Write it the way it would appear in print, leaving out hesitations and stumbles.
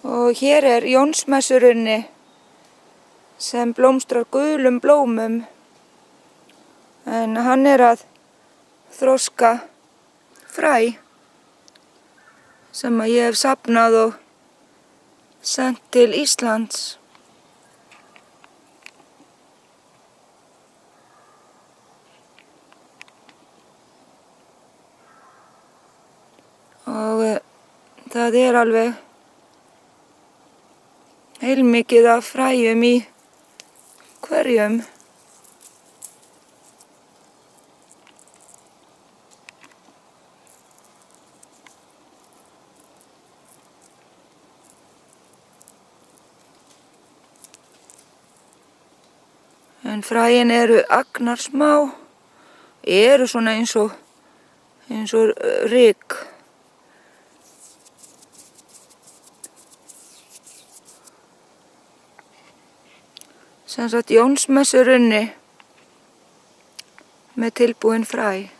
Og hér Jónsmessurunni sem blómstrar gulum blómum. En hann að þroska fræ sem ég hef safnað og sent til Íslands. Og það alveg heilmikið af fræjum í hverjum. En fræin agnarsmá, svona eins og ryk. Sem sagt Jónsmessurunni með tilbúin fræ.